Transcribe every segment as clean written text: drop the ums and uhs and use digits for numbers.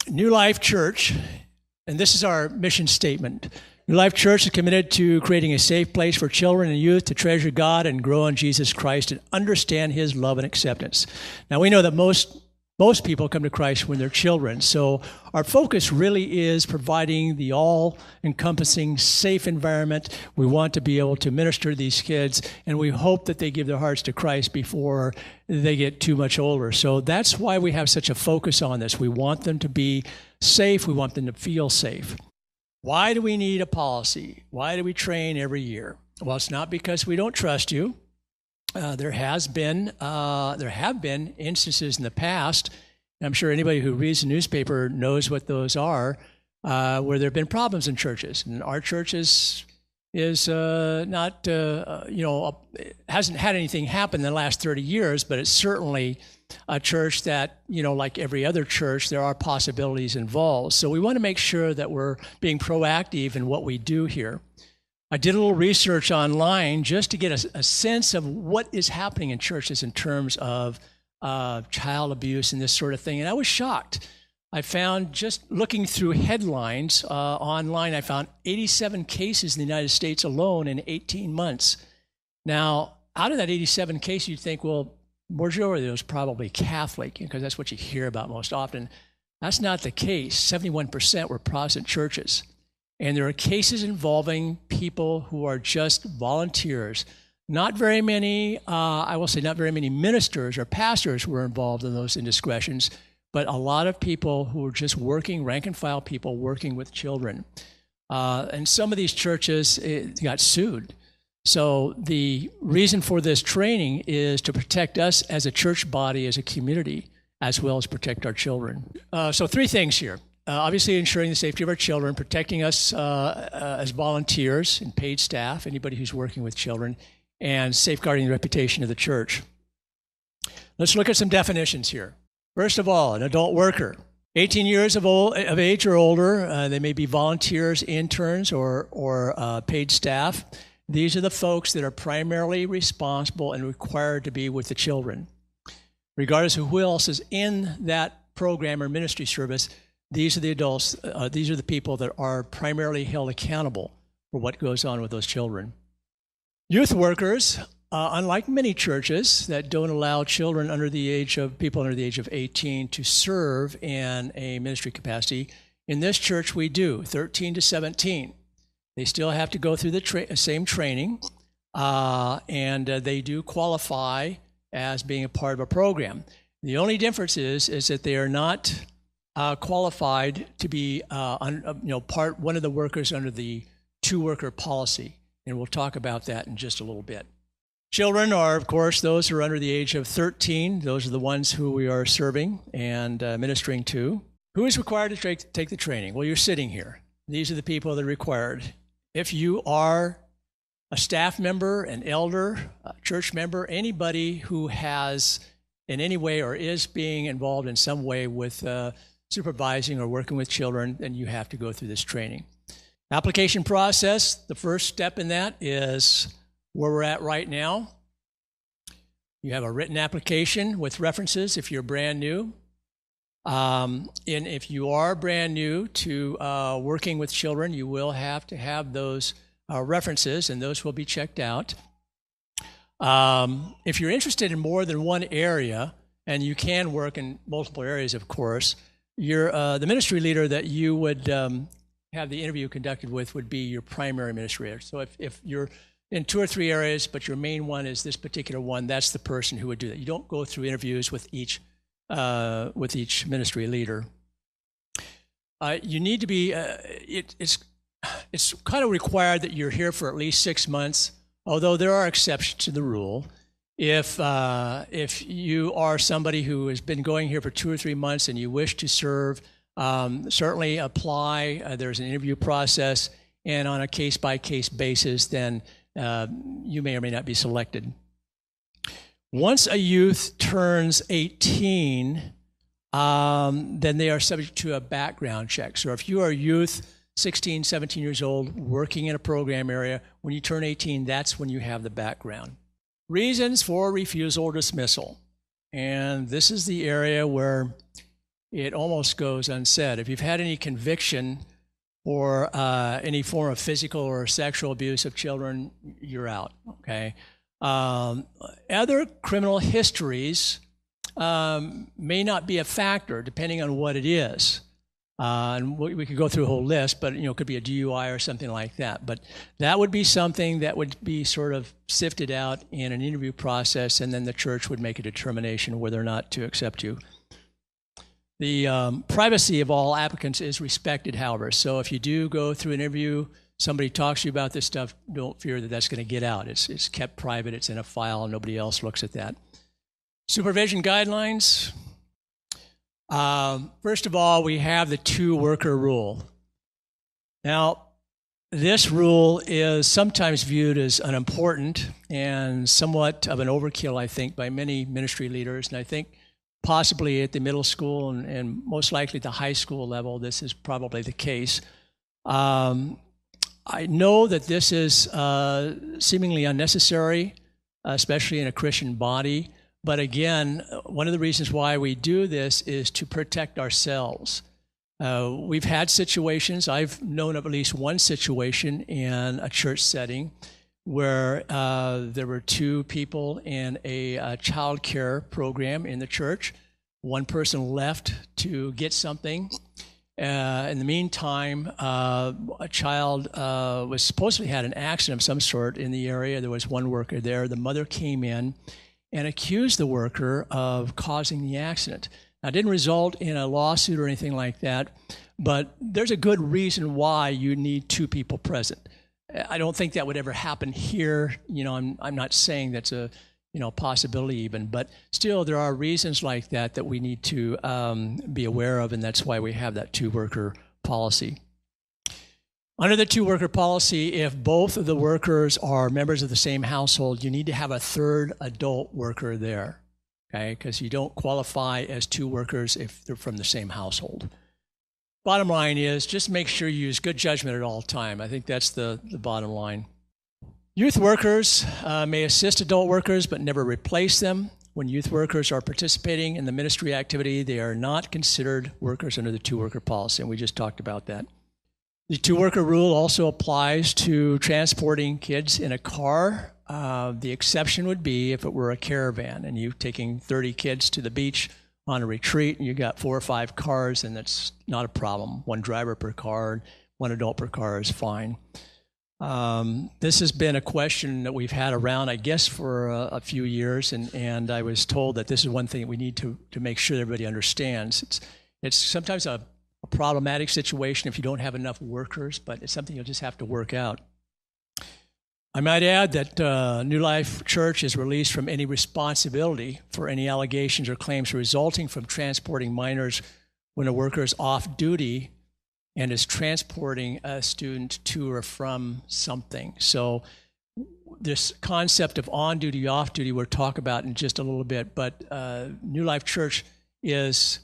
New Life Church, and this is our mission statement. New Life Church is committed to creating a safe place for children and youth to treasure God and grow in Jesus Christ and understand His love and acceptance. Now, we know that most people come to Christ when they're children, so our focus really is providing the all-encompassing, safe environment. We want to be able to minister to these kids, and we hope that they give their hearts to Christ before they get too much older. So that's why we have such a focus on this. We want them to be safe. We want them to feel safe. Why do we need a policy? Why do we train every year? Well, it's not because we don't trust you. There have been instances in the past, and I'm sure anybody who reads the newspaper knows what those are, where there have been problems in churches. And our church is not, hasn't had anything happen in the last 30 years, but it's certainly a church that, like every other church, there are possibilities involved. So we want to make sure that we're being proactive in what we do here. I did a little research online just to get a sense of what is happening in churches in terms of child abuse and this sort of thing, and I was shocked. I found, just looking through headlines online, I found 87 cases in the United States alone in 18 months. Now, out of that 87 cases, you'd think, well, majority of those probably Catholic, because that's what you hear about most often. That's not the case. 71% were Protestant churches. And there are cases involving people who are just volunteers. Not very many, I will say not very many ministers or pastors were involved in those indiscretions, but a lot of people who were just working, rank and file people working with children. And some of these churches got sued. So the reason for this training is to protect us as a church body, as a community, as well as protect our children. So three things here. Obviously ensuring the safety of our children, protecting us as volunteers and paid staff, anybody who's working with children, and safeguarding the reputation of the church. Let's look at some definitions here. First of all, an adult worker. 18 years of age or older, they may be volunteers, interns, or paid staff. These are the folks that are primarily responsible and required to be with the children. Regardless of who else is in that program or ministry service, these are the adults, these are the people that are primarily held accountable for what goes on with those children. Youth workers, unlike many churches that don't allow people under the age of 18 to serve in a ministry capacity, in this church we do, 13 to 17. They still have to go through the same training, and they do qualify as being a part of a program. The only difference is that they are not qualified to be one of the workers under the two-worker policy, and we'll talk about that in just a little bit. Children are, of course, those who are under the age of 13. Those are the ones who we are serving and ministering to. Who is required to take the training? Well, you're sitting here. These are the people that are required. If you are a staff member, an elder, a church member, anybody who has in any way or is being involved in some way with supervising or working with children, then you have to go through this training. Application process, the first step in that is where we're at right now. You have a written application with references if you're brand new. And if you are brand new to working with children, you will have to have those references, and those will be checked out. If you're interested in more than one area, and you can work in multiple areas, of course, the ministry leader that you would have the interview conducted with would be your primary ministry. So if you're in two or three areas, but your main one is this particular one, that's the person who would do that. You don't go through interviews with each ministry leader. You need to be, it's kind of required that you're here for at least 6 months, although there are exceptions to the rule. If you are somebody who has been going here for 2 or 3 months and you wish to serve, certainly apply. There's an interview process, and on a case-by-case basis, then you may or may not be selected. Once a youth turns 18, then they are subject to a background check. So if you are a youth, 16, 17 years old, working in a program area, when you turn 18, that's when you have the background. Reasons for refusal or dismissal. And this is the area where it almost goes unsaid. If you've had any conviction or any form of physical or sexual abuse of children, you're out, okay? Other criminal histories may not be a factor depending on what it is. And we could go through a whole list, but it could be a DUI or something like that. But that would be something that would be sort of sifted out in an interview process, and then the church would make a determination whether or not to accept you. The privacy of all applicants is respected, however. So if you do go through an interview, somebody talks to you about this stuff, don't fear that that's going to get out. It's kept private. It's in a file, and nobody else looks at that. Supervision guidelines. First of all, we have the two-worker rule. Now, this rule is sometimes viewed as unimportant and somewhat of an overkill, I think, by many ministry leaders. And I think possibly at the middle school and most likely at the high school level, this is probably the case. I know that this is seemingly unnecessary, especially in a Christian body. But again, one of the reasons why we do this is to protect ourselves. We've had situations, I've known of at least one situation in a church setting where there were two people in a child care program in the church. One person left to get something. In the meantime, a child was supposedly had an accident of some sort in the area. There was one worker there. The mother came in and accused the worker of causing the accident. Now, it didn't result in a lawsuit or anything like that, but there's a good reason why you need two people present. I don't think that would ever happen here. I'm not saying that's a possibility even, but still there are reasons like that that we need to be aware of, and that's why we have that two-worker policy. Under the two-worker policy, if both of the workers are members of the same household, you need to have a third adult worker there, okay? Because you don't qualify as two workers if they're from the same household. Bottom line is just make sure you use good judgment at all time. I think that's the bottom line. Youth workers may assist adult workers but never replace them. When youth workers are participating in the ministry activity, they are not considered workers under the two-worker policy, and we just talked about that. The two-worker rule also applies to transporting kids in a car. The exception would be if it were a caravan and you're taking 30 kids to the beach on a retreat and you got 4 or 5 cars, and that's not a problem. One driver per car, one adult per car is fine. This has been a question that we've had around, I guess, for a few years, and I was told that this is one thing we need to make sure everybody understands. It's sometimes a problematic situation if you don't have enough workers, but it's something you'll just have to work out. I might add that New Life Church is released from any responsibility for any allegations or claims resulting from transporting minors when a worker is off duty and is transporting a student to or from something. So this concept of on duty, off duty, we'll talk about in just a little bit, but New Life Church is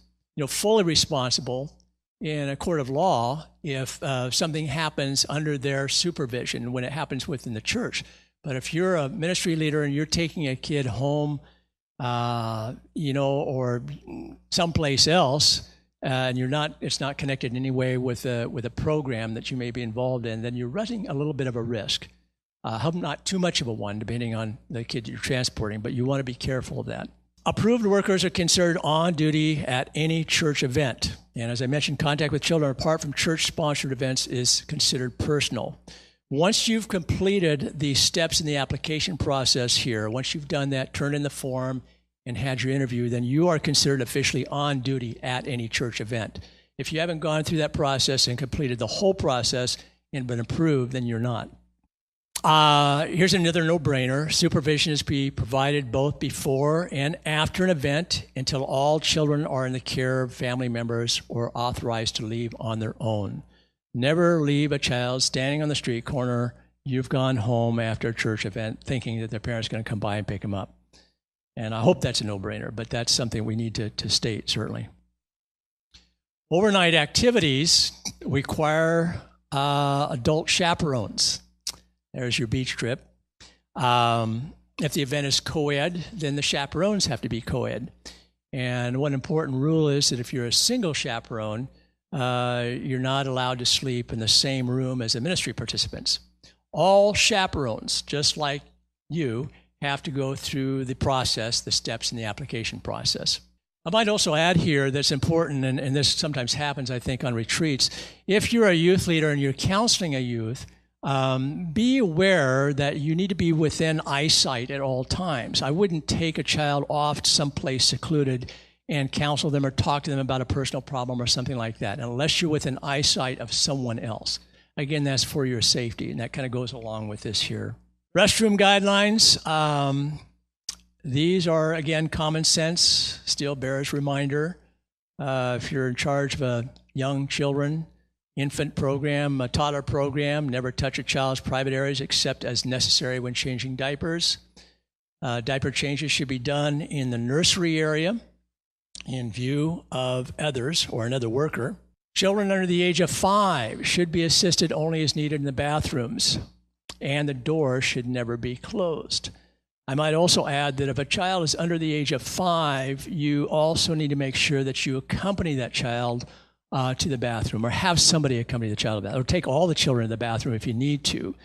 fully responsible in a court of law if something happens under their supervision when it happens within the church. But if you're a ministry leader and you're taking a kid home, or someplace else, and it's not connected in any way with a program that you may be involved in, then you're running a little bit of a risk. Hope not too much of a one, depending on the kid you're transporting, but you want to be careful of that. Approved workers are considered on duty at any church event. And as I mentioned, contact with children apart from church-sponsored events is considered personal. Once you've completed the steps in the application process here, once you've done that, turned in the form, and had your interview, then you are considered officially on duty at any church event. If you haven't gone through that process and completed the whole process and been approved, then you're not. Here's another no-brainer. Supervision is to be provided both before and after an event until all children are in the care of family members or authorized to leave on their own. Never leave a child standing on the street corner. You've gone home after a church event thinking that their parents are going to come by and pick them up. And I hope that's a no-brainer, but that's something we need to state, certainly. Overnight activities require adult chaperones. There's your beach trip. If the event is co-ed, then the chaperones have to be co-ed. And one important rule is that if you're a single chaperone, you're not allowed to sleep in the same room as the ministry participants. All chaperones, just like you, have to go through the process, the steps in the application process. I might also add here that's important, and this sometimes happens, I think, on retreats. If you're a youth leader and you're counseling a youth, be aware that you need to be within eyesight at all times. I wouldn't take a child off to someplace secluded and counsel them or talk to them about a personal problem or something like that, unless you're within eyesight of someone else. Again, that's for your safety, and that kind of goes along with this here. Restroom guidelines. These are, again, common sense, still bears reminder. If you're in charge of a young children, infant program, a toddler program, never touch a child's private areas except as necessary when changing diapers. Diaper changes should be done in the nursery area in view of others or another worker. Children under the age of 5 should be assisted only as needed in the bathrooms, and the door should never be closed. I might also add that if a child is under the age of 5, you also need to make sure that you accompany that child to the bathroom, or have somebody accompany the child to the bathroom, or take all the children to the bathroom if you need to.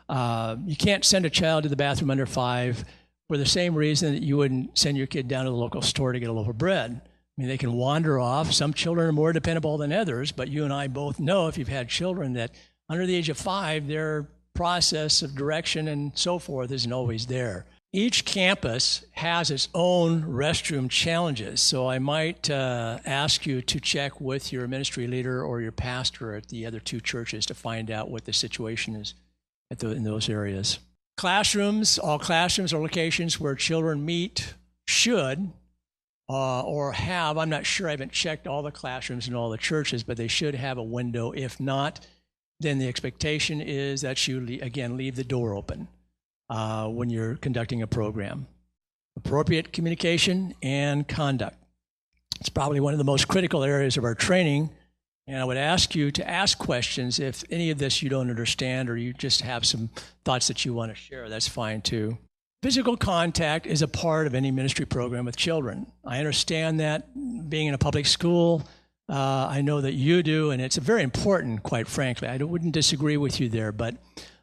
You can't send a child to the bathroom under 5 for the same reason that you wouldn't send your kid down to the local store to get a loaf of bread. I mean, they can wander off. Some children are more dependable than others, but you and I both know, if you've had children, that under the age of 5, their process of direction and so forth isn't always there. Each campus has its own restroom challenges, so I might ask you to check with your ministry leader or your pastor at the other 2 churches to find out what the situation is in those areas. Classrooms, all classrooms or locations where children meet should or have, I'm not sure, I haven't checked all the classrooms in all the churches, but they should have a window. If not, then the expectation is that you, again, leave the door open when you're conducting a program. Appropriate communication and conduct. It's probably one of the most critical areas of our training, and I would ask you to ask questions if any of this you don't understand or you just have some thoughts that you want to share. That's fine too. Physical contact is a part of any ministry program with children. I understand that, being in a public school, I know that you do, and it's very important, quite frankly. I wouldn't disagree with you there, but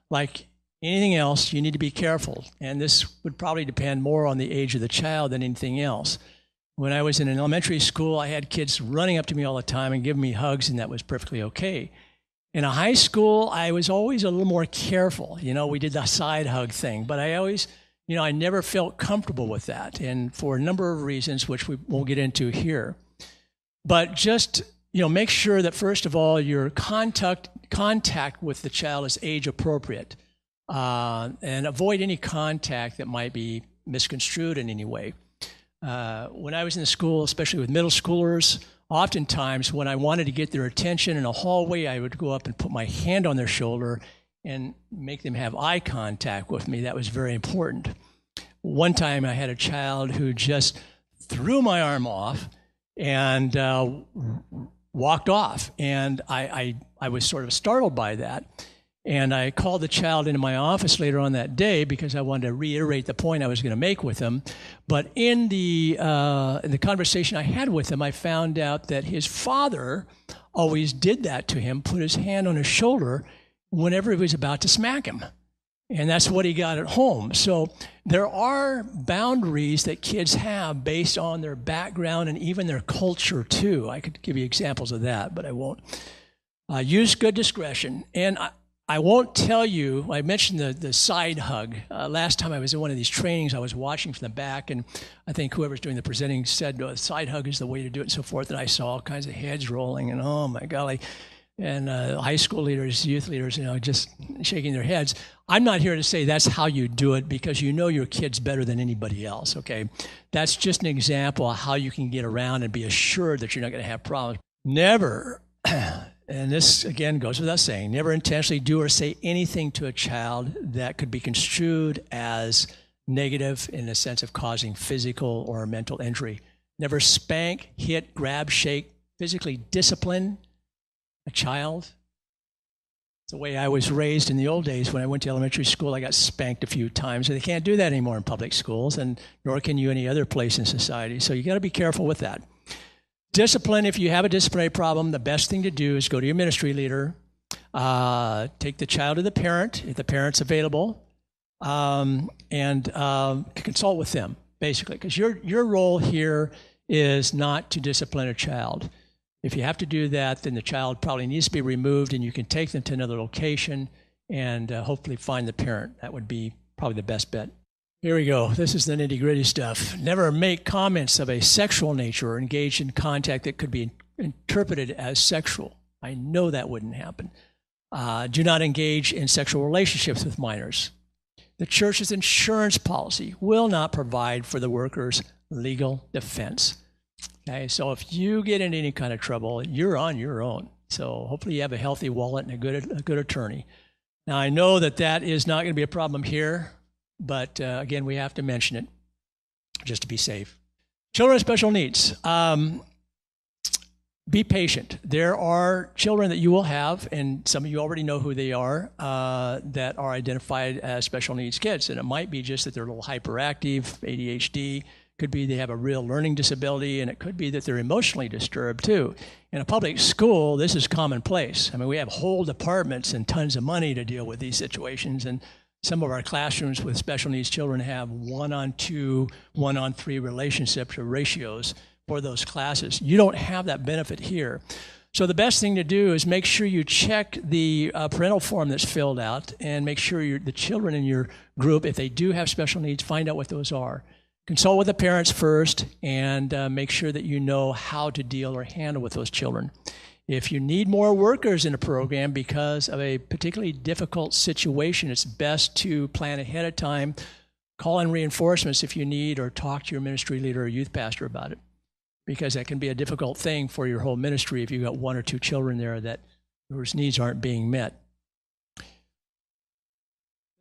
like anything else, you need to be careful. And this would probably depend more on the age of the child than anything else. When I was in an elementary school, I had kids running up to me all the time and giving me hugs, and that was perfectly okay. In a high school, I was always a little more careful. You know, we did the side hug thing, but I always, I never felt comfortable with that, and for a number of reasons, which we won't get into here. But just, make sure that, first of all, your contact with the child is age appropriate. And avoid any contact that might be misconstrued in any way. When I was in the school, especially with middle schoolers, oftentimes when I wanted to get their attention in a hallway, I would go up and put my hand on their shoulder and make them have eye contact with me. That was very important. One time I had a child who just threw my arm off and walked off, and I was sort of startled by that. And I called the child into my office later on that day because I wanted to reiterate the point I was going to make with him. But in the conversation I had with him, I found out that his father always did that to him, put his hand on his shoulder whenever he was about to smack him. And that's what he got at home. So there are boundaries that kids have based on their background and even their culture too. I could give you examples of that, but I won't. Use good discretion. And I won't tell you, I mentioned the side hug. Last time I was in one of these trainings, I was watching from the back, and I think whoever's doing the presenting said, side hug is the way to do it and so forth, and I saw all kinds of heads rolling, and oh my golly, and high school leaders, youth leaders, just shaking their heads. I'm not here to say that's how you do it, because you know your kids better than anybody else, okay? That's just an example of how you can get around and be assured that you're not going to have problems. Never, and this again goes without saying, never intentionally do or say anything to a child that could be construed as negative in the sense of causing physical or mental injury. Never spank, hit, grab, shake, physically discipline a child. the way I was raised in the old days. When I went to elementary school, I got spanked a few times, and they can't do that anymore in public schools, and nor can you any other place in society. So you got to be careful with that. Discipline, if you have a disciplinary problem, the best thing to do is go to your ministry leader, take the child to the parent, if the parent's available, and consult with them, basically, because your role here is not to discipline a child. If you have to do that, then the child probably needs to be removed, and you can take them to another location and hopefully find the parent. That would be probably the best bet. Here we go. This is the nitty-gritty stuff. Never make comments of a sexual nature or engage in contact that could be interpreted as sexual. I know that wouldn't happen. Do not engage in sexual relationships with minors. The church's insurance policy will not provide for the worker's legal defense. Okay, so if you get into any kind of trouble, you're on your own. So hopefully you have a healthy wallet and a good attorney. Now, I know that is not going to be a problem here, but again, we have to mention it just to be safe. Children with special needs. Be patient. There are children that you will have, and some of you already know who they are, that are identified as special needs kids. And it might be just that they're a little hyperactive, ADHD. Could be they have a real learning disability, and it could be that they're emotionally disturbed too. In a public school, this is commonplace. I mean, we have whole departments and tons of money to deal with these situations, and some of our classrooms with special needs children have 1-on-2, 1-on-3 relationships or ratios for those classes. You don't have that benefit here. So the best thing to do is make sure you check the parental form that's filled out, and make sure the children in your group, if they do have special needs, find out what those are. Consult with the parents first, and make sure that you know how to deal or handle with those children. If you need more workers in a program because of a particularly difficult situation, it's best to plan ahead of time, call in reinforcements if you need, or talk to your ministry leader or youth pastor about it, because that can be a difficult thing for your whole ministry if you've got 1 or 2 children there that whose needs aren't being met.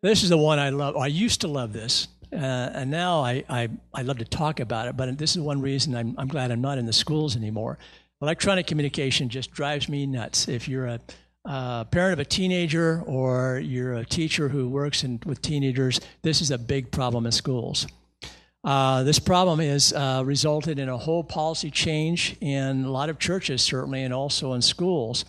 This is the one I love. I used to love this. And now I love to talk about it, but this is one reason I'm glad I'm not in the schools anymore. Electronic communication just drives me nuts. If you're a parent of a teenager or you're a teacher who works with teenagers, this is a big problem in schools. This problem has resulted in a whole policy change in a lot of churches, certainly, and also in schools.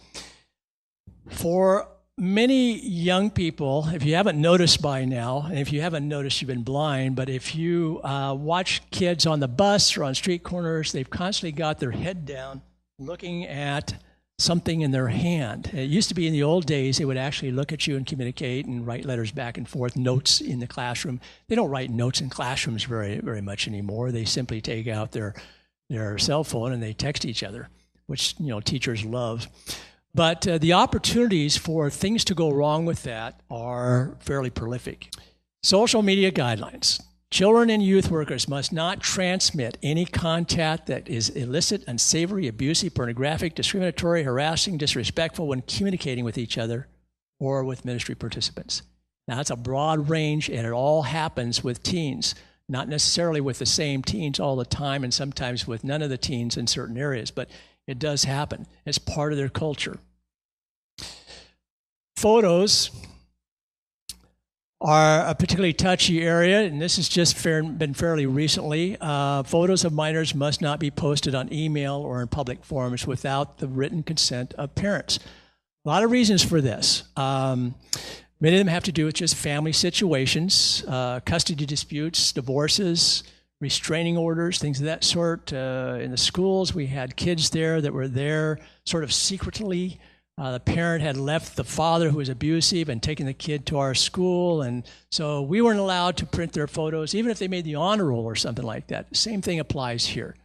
For many young people, if you haven't noticed by now, and if you haven't noticed, you've been blind, but if you watch kids on the bus or on street corners, they've constantly got their head down looking at something in their hand. It used to be in the old days, they would actually look at you and communicate and write letters back and forth, notes in the classroom. They don't write notes in classrooms very, very much anymore. They simply take out their cell phone and they text each other, which teachers love. But the opportunities for things to go wrong with that are fairly prolific. Social media guidelines. Children and youth workers must not transmit any content that is illicit, unsavory, abusive, pornographic, discriminatory, harassing, disrespectful when communicating with each other or with ministry participants. Now, that's a broad range, and it all happens with teens, not necessarily with the same teens all the time, and sometimes with none of the teens in certain areas, but it does happen. It's part of their culture. Photos are a particularly touchy area, and this has just been fairly recently. Photos of minors must not be posted on email or in public forums without the written consent of parents. A lot of reasons for this. Many of them have to do with just family situations, custody disputes, divorces, restraining orders, things of that sort. In the schools, we had kids there that were there sort of secretly. The parent had left the father who was abusive and taken the kid to our school, and so we weren't allowed to print their photos, even if they made the honor roll or something like that. Same thing applies here.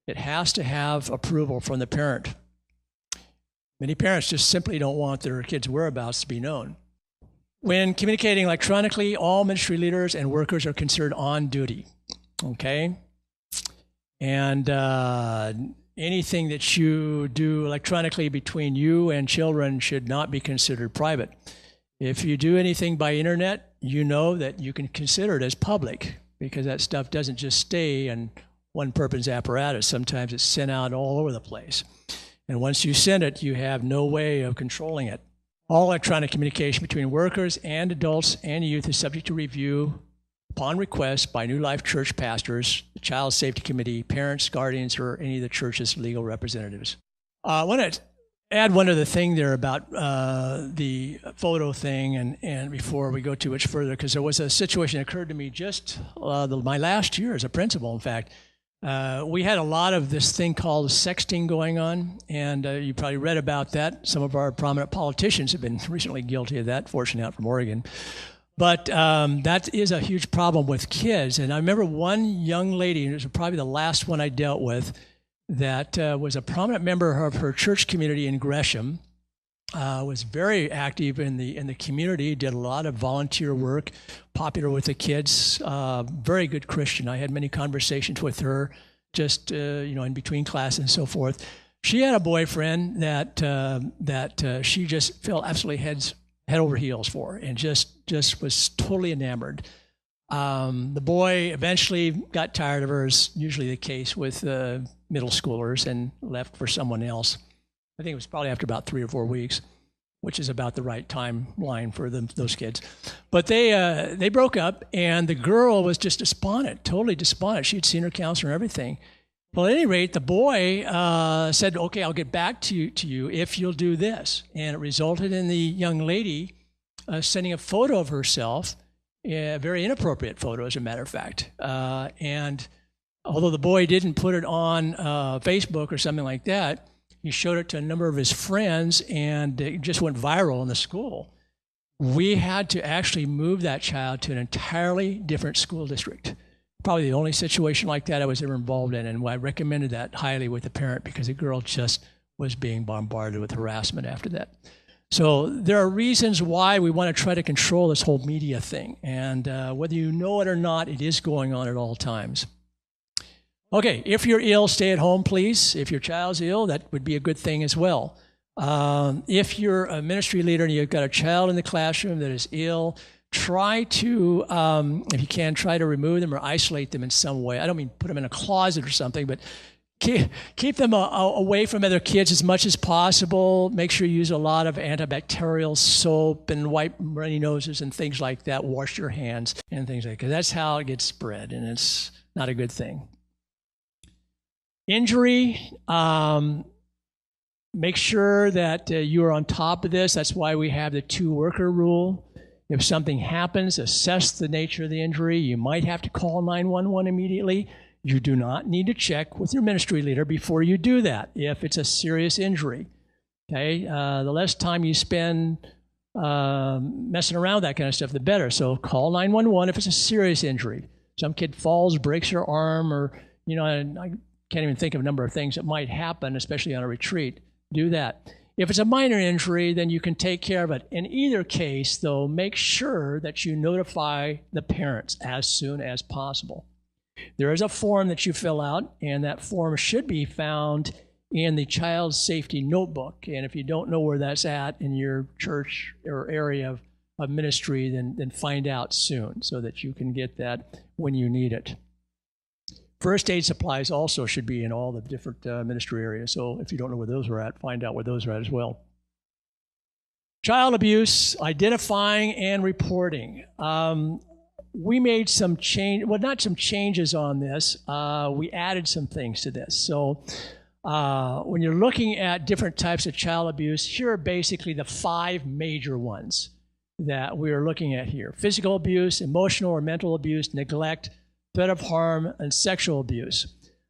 It has to have approval from the parent. Many parents just simply don't want their kids' whereabouts to be known. When communicating electronically, all ministry leaders and workers are considered on duty, okay? And anything that you do electronically between you and children should not be considered private. If you do anything by internet, you know that you can consider it as public, because that stuff doesn't just stay in one person's apparatus. Sometimes it's sent out all over the place. And once you send it, you have no way of controlling it. All electronic communication between workers and adults and youth is subject to review upon request by New Life Church pastors, the Child Safety Committee, parents, guardians, or any of the church's legal representatives. I want to add one other thing there about the photo thing, and before we go too much further, because there was a situation that occurred to me just my last year as a principal, in fact. We had a lot of this thing called sexting going on, and you probably read about that. Some of our prominent politicians have been recently guilty of that, fortunately out from Oregon. But that is a huge problem with kids. And I remember one young lady, and it was probably the last one I dealt with, that was a prominent member of her church community in Gresham, was very active in the community, did a lot of volunteer work, popular with the kids, very good Christian. I had many conversations with her, just in between classes and so forth. She had a boyfriend that she just felt absolutely head over heels for, and just was totally enamored. The boy eventually got tired of her, as usually the case with middle schoolers, and left for someone else. I think it was probably after about 3 or 4 weeks, which is about the right timeline for those kids. But they broke up, and the girl was just despondent, totally despondent. She'd seen her counselor and everything. Well, at any rate, the boy said, "Okay, I'll get back to you if you'll do this." And it resulted in the young lady sending a photo of herself, a very inappropriate photo, as a matter of fact. And although the boy didn't put it on Facebook or something like that, he showed it to a number of his friends, and it just went viral in the school. We had to actually move that child to an entirely different school district. Probably the only situation like that I was ever involved in, and I recommended that highly with the parent, because the girl just was being bombarded with harassment after that. So there are reasons why we want to try to control this whole media thing, and whether you know it or not, it is going on at all times. Okay, if you're ill, stay at home, please. If your child's ill, that would be a good thing as well. If you're a ministry leader and you've got a child in the classroom that is ill, try to, if you can, try to remove them or isolate them in some way. I don't mean put them in a closet or something, but keep them away from other kids as much as possible. Make sure you use a lot of antibacterial soap and wipe runny noses and things like that. Wash your hands and things like that. That's how it gets spread, and it's not a good thing. Injury, make sure that you are on top of this. That's why we have the 2-worker rule. If something happens, assess the nature of the injury. You might have to call 911 immediately. You do not need to check with your ministry leader before you do that if it's a serious injury. Okay, the less time you spend messing around with that kind of stuff, the better. So call 911 if it's a serious injury. Some kid falls, breaks her arm, or, I can't even think of a number of things that might happen, especially on a retreat. Do that. If it's a minor injury, then you can take care of it. In either case, though, make sure that you notify the parents as soon as possible. There is a form that you fill out, and that form should be found in the child safety notebook. And if you don't know where that's at in your church or area of ministry, then find out soon so that you can get that when you need it. First aid supplies also should be in all the different ministry areas. So if you don't know where those are at, find out where those are at as well. Child abuse, identifying and reporting. We made some not some changes on this. We added some things to this. So when you're looking at different types of child abuse, here are basically the 5 major ones that we're looking at here. Physical abuse, emotional or mental abuse, neglect, threat of harm, and sexual abuse.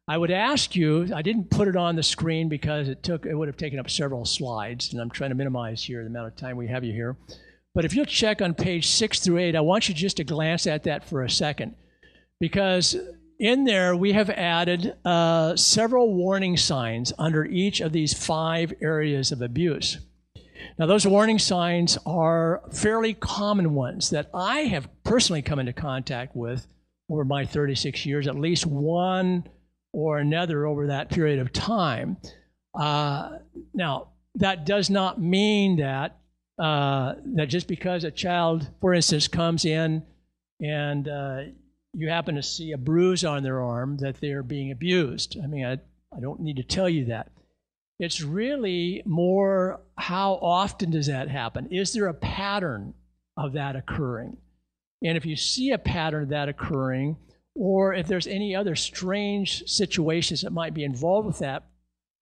I would ask you, I didn't put it on the screen because it would have taken up several slides, and I'm trying to minimize here the amount of time we have you here. But if you'll check on page 6 through 8, I want you just to glance at that for a second, because in there we have added several warning signs under each of these 5 areas of abuse. Now, those warning signs are fairly common ones that I have personally come into contact with over my 36 years, at least one or another over that period of time. Now, that does not mean that just because a child, for instance, comes in and you happen to see a bruise on their arm, that they're being abused. I mean, I don't need to tell you that. It's really more how often does that happen? Is there a pattern of that occurring? And if you see a pattern of that occurring, or if there's any other strange situations that might be involved with that,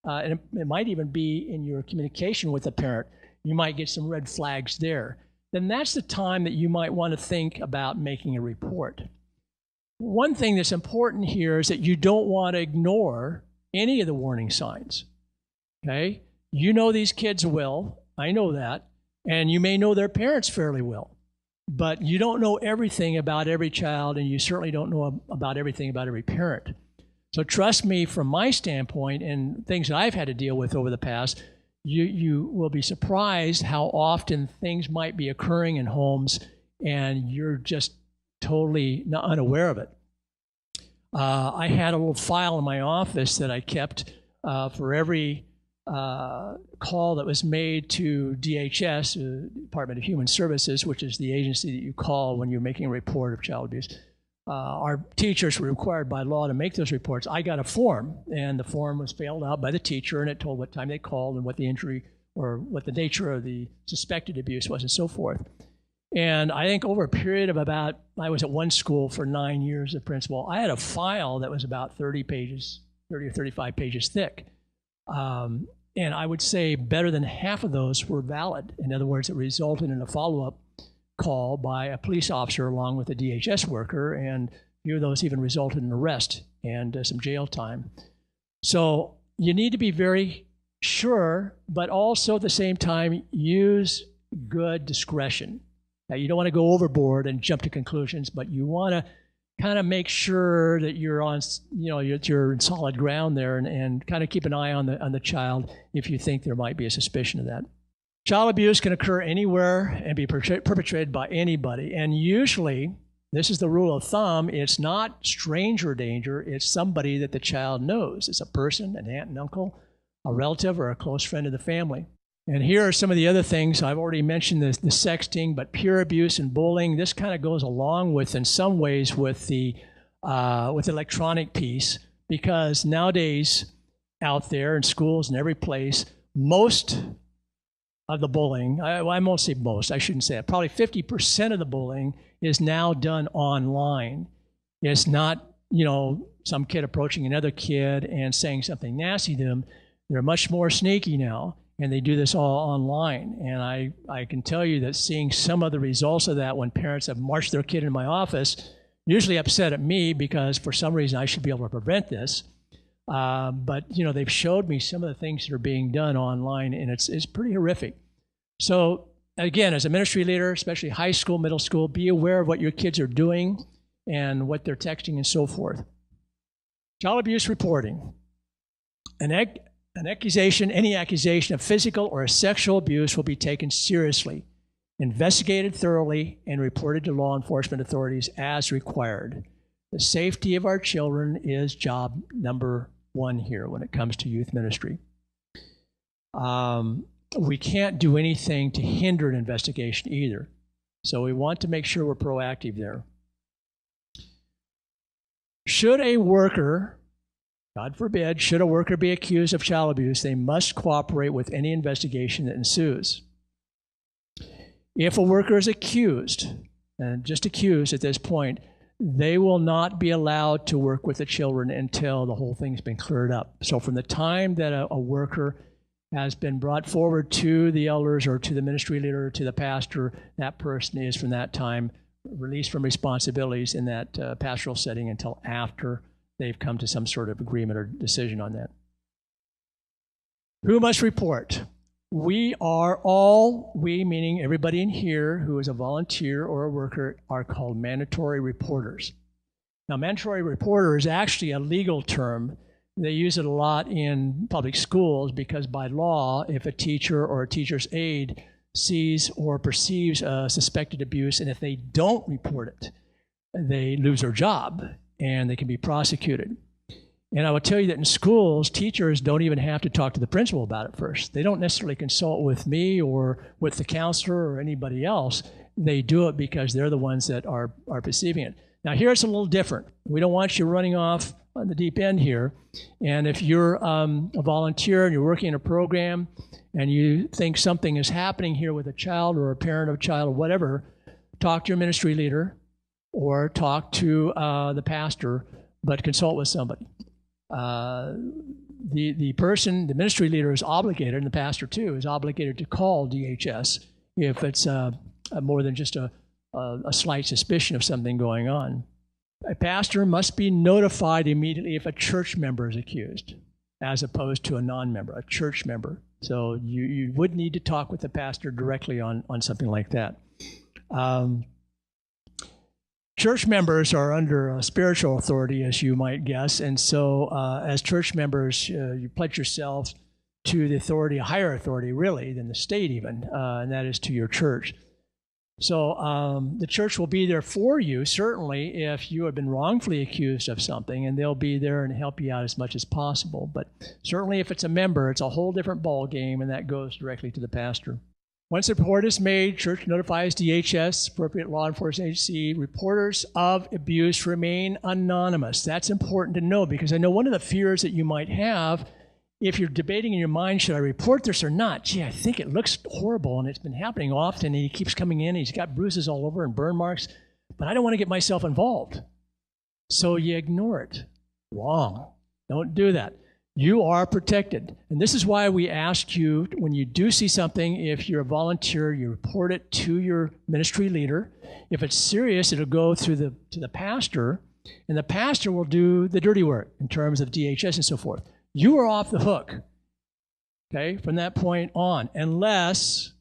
and it might even be in your communication with the parent, you might get some red flags there. Then that's the time that you might want to think about making a report. One thing that's important here is that you don't want to ignore any of the warning signs. Okay? You know these kids well. I know that. And you may know their parents fairly well. But you don't know everything about every child, and you certainly don't know about everything about every parent. So trust me, from my standpoint and things that I've had to deal with over the past, you will be surprised how often things might be occurring in homes, and you're just totally unaware of it. I had a little file in my office that I kept for every call that was made to DHS, Department of Human Services, which is the agency that you call when you're making a report of child abuse. Our teachers were required by law to make those reports. I got a form, and the form was filled out by the teacher, and it told what time they called and what the injury or what the nature of the suspected abuse was and so forth. And I think over a period of about, I was at one school for 9 years as principal, I had a file that was about 30 or 35 pages thick. And I would say better than half of those were valid. In other words, it resulted in a follow-up call by a police officer along with a DHS worker, and a few of those even resulted in arrest and some jail time. So you need to be very sure, but also at the same time use good discretion. Now, you don't want to go overboard and jump to conclusions, but you want to kind of make sure that you're on, you're in solid ground there, and kind of keep an eye on the child if you think there might be a suspicion of that. Child abuse can occur anywhere and be perpetrated by anybody, and usually, this is the rule of thumb, it's not stranger danger, it's somebody that the child knows. It's a person, an aunt and uncle, a relative, or a close friend of the family. And here are some of the other things. I've already mentioned the sexting, but peer abuse and bullying, this kind of goes along with, in some ways, with the electronic piece, because nowadays out there in schools and every place, most of the bullying, I won't say most, I shouldn't say it, probably 50% of the bullying is now done online. It's not, some kid approaching another kid and saying something nasty to them. They're much more sneaky now. And they do this all online. And I can tell you that seeing some of the results of that when parents have marched their kid in my office, usually upset at me because for some reason I should be able to prevent this. But they've showed me some of the things that are being done online, and it's pretty horrific. So again, as a ministry leader, especially high school, middle school, be aware of what your kids are doing and what they're texting and so forth. Child abuse reporting. Any accusation of physical or sexual abuse will be taken seriously, investigated thoroughly, and reported to law enforcement authorities as required. The safety of our children is job number one here when it comes to youth ministry. We can't do anything to hinder an investigation either, so we want to make sure we're proactive there. Should a worker, God forbid, should a worker be accused of child abuse, they must cooperate with any investigation that ensues. If a worker is accused, and just accused at this point, they will not be allowed to work with the children until the whole thing's been cleared up. So from the time that a worker has been brought forward to the elders or to the ministry leader or to the pastor, that person is from that time released from responsibilities in that pastoral setting until after they've come to some sort of agreement or decision on that. Who must report? We meaning everybody in here who is a volunteer or a worker, are called mandatory reporters. Now, mandatory reporter is actually a legal term. They use it a lot in public schools because by law, if a teacher or a teacher's aide sees or perceives a suspected abuse, and if they don't report it, they lose their job and they can be prosecuted. And I will tell you that in schools, teachers don't even have to talk to the principal about it first. They don't necessarily consult with me or with the counselor or anybody else. They do it because they're the ones that are perceiving it. Now, here it's a little different. We don't want you running off on the deep end here. And if you're a volunteer and you're working in a program and you think something is happening here with a child or a parent of a child or whatever, talk to your ministry leader or talk to the pastor, but consult with somebody. The person, the ministry leader is obligated, and the pastor too, is obligated to call DHS if it's more than just a slight suspicion of something going on. A pastor must be notified immediately if a church member is accused, as opposed to a non-member, a church member. So you would need to talk with the pastor directly on something like that. Church members are under spiritual authority, as you might guess, and so as church members, you pledge yourself to the authority, a higher authority, really, than the state even, and that is to your church. So the church will be there for you, certainly, if you have been wrongfully accused of something, and they'll be there and help you out as much as possible. But certainly if it's a member, it's a whole different ball game, and that goes directly to the pastor. Once a report is made, church notifies DHS, appropriate law enforcement agency. Reporters of abuse remain anonymous. That's important to know, because I know one of the fears that you might have, if you're debating in your mind, should I report this or not? Gee, I think it looks horrible, and it's been happening often, and he keeps coming in, he's got bruises all over and burn marks, but I don't want to get myself involved. So you ignore it. Wrong. Don't do that. You are protected. And this is why we ask you, when you do see something, if you're a volunteer, you report it to your ministry leader. If it's serious, it'll go to the pastor, and the pastor will do the dirty work in terms of DHS and so forth. You are off the hook, okay, from that point on, unless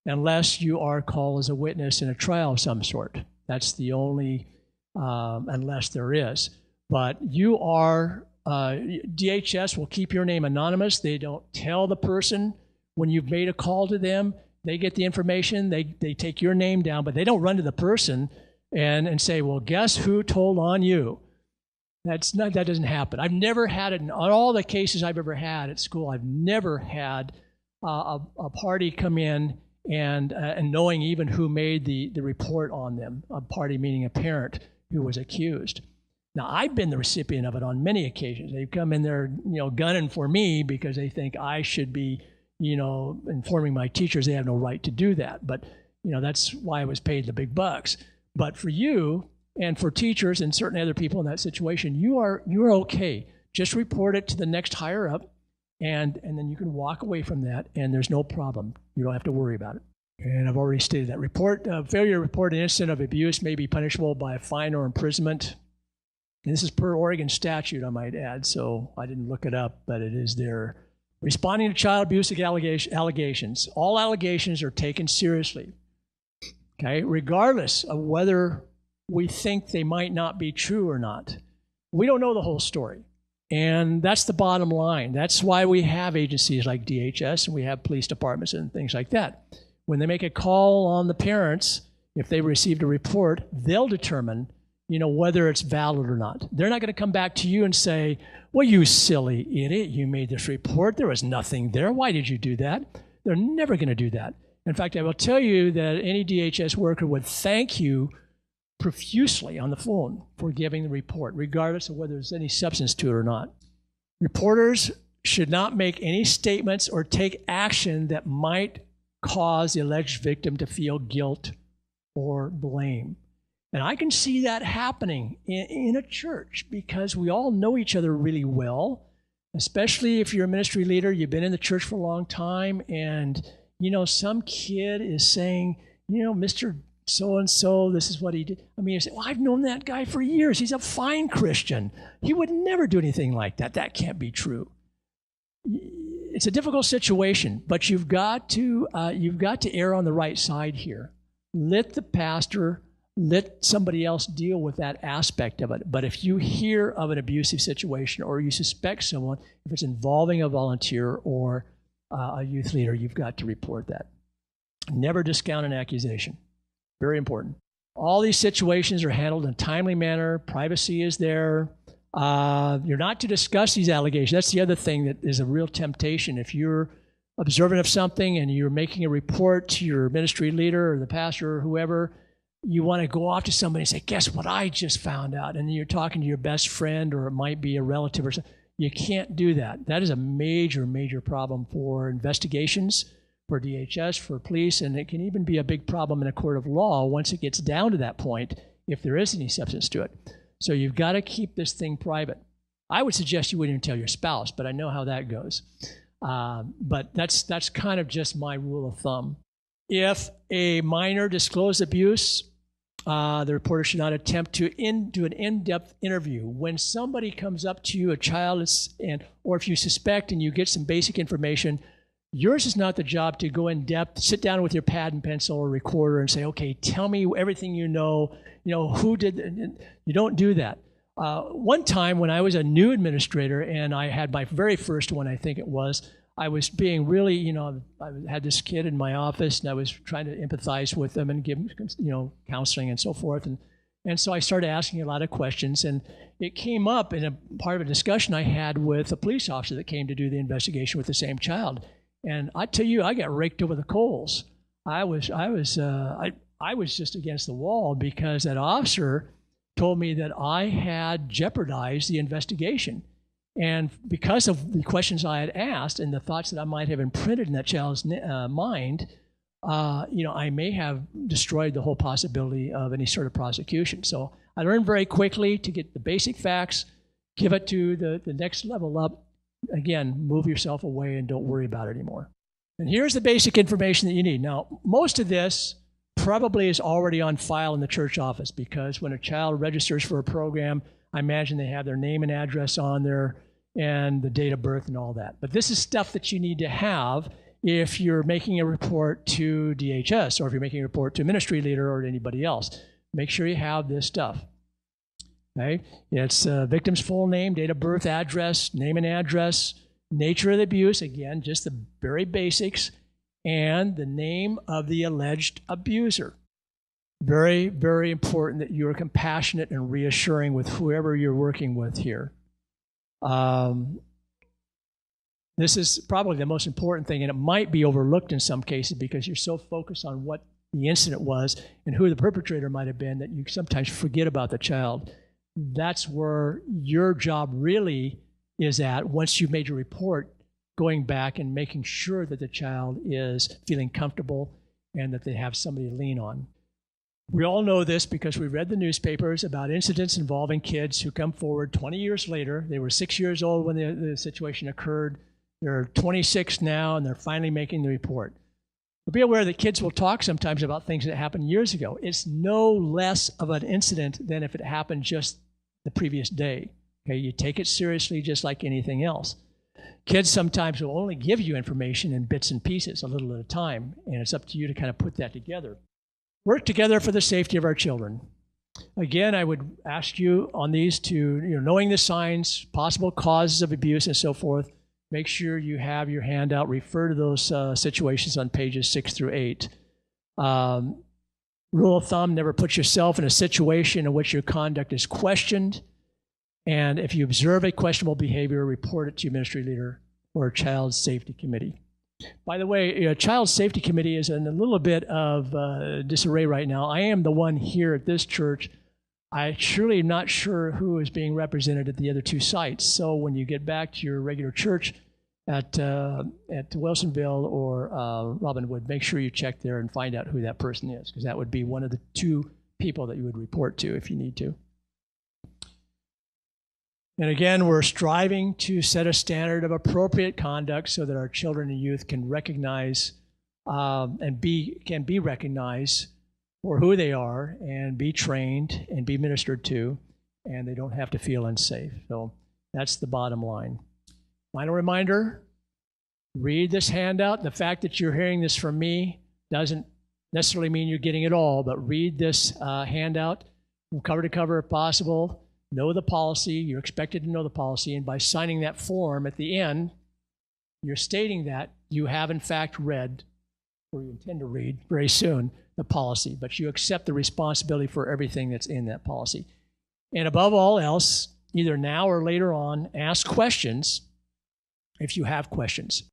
you are called as a witness in a trial of some sort. That's the only, unless there is. But you are, DHS will keep your name anonymous. They don't tell the person when you've made a call to them. They get the information, they take your name down, but they don't run to the person and say, well, guess who told on you? That doesn't happen. I've never had it in all the cases I've ever had at school. I've never had a party come in and knowing even who made the report on them. A party meaning a parent who was accused. Now, I've been the recipient of it on many occasions. They've come in there, gunning for me because they think I should be, informing my teachers. They have no right to do that. But, that's why I was paid the big bucks. But for you, and for teachers and certain other people in that situation, you are okay. Just report it to the next higher up, and then you can walk away from that, and there's no problem. You don't have to worry about it. And I've already stated that. Failure to report an incident of abuse may be punishable by a fine or imprisonment. And this is per Oregon statute, I might add, so I didn't look it up, but it is there. Responding to child abuse allegations. All allegations are taken seriously, okay, regardless of whether we think they might not be true or not. We don't know the whole story. And that's the bottom line. That's why we have agencies like DHS and we have police departments and things like that. When they make a call on the parents, if they received a report, they'll determine, whether it's valid or not. They're not going to come back to you and say, well, you silly idiot, you made this report. There was nothing there. Why did you do that? They're never going to do that. In fact, I will tell you that any DHS worker would thank you profusely on the phone for giving the report, regardless of whether there's any substance to it or not. Reporters should not make any statements or take action that might cause the alleged victim to feel guilt or blame. And I can see that happening in a church because we all know each other really well, especially if you're a ministry leader, you've been in the church for a long time, and some kid is saying, Mr. so-and-so, this is what he did. You say, well, I've known that guy for years. He's a fine Christian. He would never do anything like that. That can't be true. It's a difficult situation, but you've got to err on the right side here. Let the pastor, let somebody else deal with that aspect of it. But if you hear of an abusive situation or you suspect someone, if it's involving a volunteer or a youth leader, you've got to report that. Never discount an accusation. Very important. All these situations are handled in a timely manner. Privacy is there. You're not to discuss these allegations. That's the other thing that is a real temptation. If you're observant of something and you're making a report to your ministry leader or the pastor or whoever, you want to go off to somebody and say, guess what I just found out? And then you're talking to your best friend, or it might be a relative or something. You can't do that. That is a major, major problem for investigations, for DHS, for police, and it can even be a big problem in a court of law once it gets down to that point, if there is any substance to it. So you've got to keep this thing private. I would suggest you wouldn't even tell your spouse, but I know how that goes. But that's kind of just my rule of thumb. If a minor disclosed abuse, the reporter should not attempt to do an in-depth interview. When somebody comes up to you, a child, or if you suspect and you get some basic information, yours is not the job to go in depth, sit down with your pad and pencil or recorder and say, okay, tell me everything you know, who did, you don't do that. One time when I was a new administrator and I had my very first one, I think it was, I was being really, I had this kid in my office and I was trying to empathize with them and give them, counseling and so forth. And so I started asking a lot of questions, and it came up in a part of a discussion I had with a police officer that came to do the investigation with the same child. And I tell you, I got raked over the coals. I was just against the wall because that officer told me that I had jeopardized the investigation. And because of the questions I had asked and the thoughts that I might have imprinted in that child's mind, I may have destroyed the whole possibility of any sort of prosecution. So I learned very quickly to get the basic facts, give it to the next level up. Again, move yourself away and don't worry about it anymore. And here's the basic information that you need. Now, most of this probably is already on file in the church office, because when a child registers for a program, I imagine they have their name and address on there and the date of birth and all that. But this is stuff that you need to have if you're making a report to DHS, or if you're making a report to a ministry leader or to anybody else. Make sure you have this stuff. Okay? It's victim's full name, date of birth, address, name and address, nature of the abuse, again, just the very basics, and the name of the alleged abuser. Very, very important that you're compassionate and reassuring with whoever you're working with here. This is probably the most important thing, and it might be overlooked in some cases because you're so focused on what the incident was and who the perpetrator might have been that you sometimes forget about the child. That's where your job really is at once you've made your report, going back and making sure that the child is feeling comfortable and that they have somebody to lean on. We all know this because we read the newspapers about incidents involving kids who come forward 20 years later. They were 6 years old when the situation occurred. They're 26 now, and they're finally making the report. But be aware that kids will talk sometimes about things that happened years ago. It's no less of an incident than if it happened just the previous day. Okay, you take it seriously just like anything else. Kids sometimes will only give you information in bits and pieces, a little at a time, and it's up to you to kind of put that together. Work together for the safety of our children. Again, I would ask you on these to, knowing the signs, possible causes of abuse and so forth, make sure you have your handout. Refer to those situations on pages 6 through 8. Rule of thumb, never put yourself in a situation in which your conduct is questioned. And if you observe a questionable behavior, report it to your ministry leader or a child safety committee. By the way, a child safety committee is in a little bit of disarray right now. I am the one here at this church. I surely am not sure who is being represented at the other two sites. So when you get back to your regular church at Wilsonville or Robinwood, make sure you check there and find out who that person is, because that would be one of the two people that you would report to if you need to. And again, we're striving to set a standard of appropriate conduct so that our children and youth can recognize and can be recognized for who they are and be trained and be ministered to, and they don't have to feel unsafe. So that's the bottom line. Final reminder, read this handout. The fact that you're hearing this from me doesn't necessarily mean you're getting it all, but read this handout from cover to cover if possible. Know the policy. You're expected to know the policy, and by signing that form at the end, you're stating that you have in fact read, or you intend to read very soon, the policy, but you accept the responsibility for everything that's in that policy. And above all else, either now or later on, ask questions if you have questions.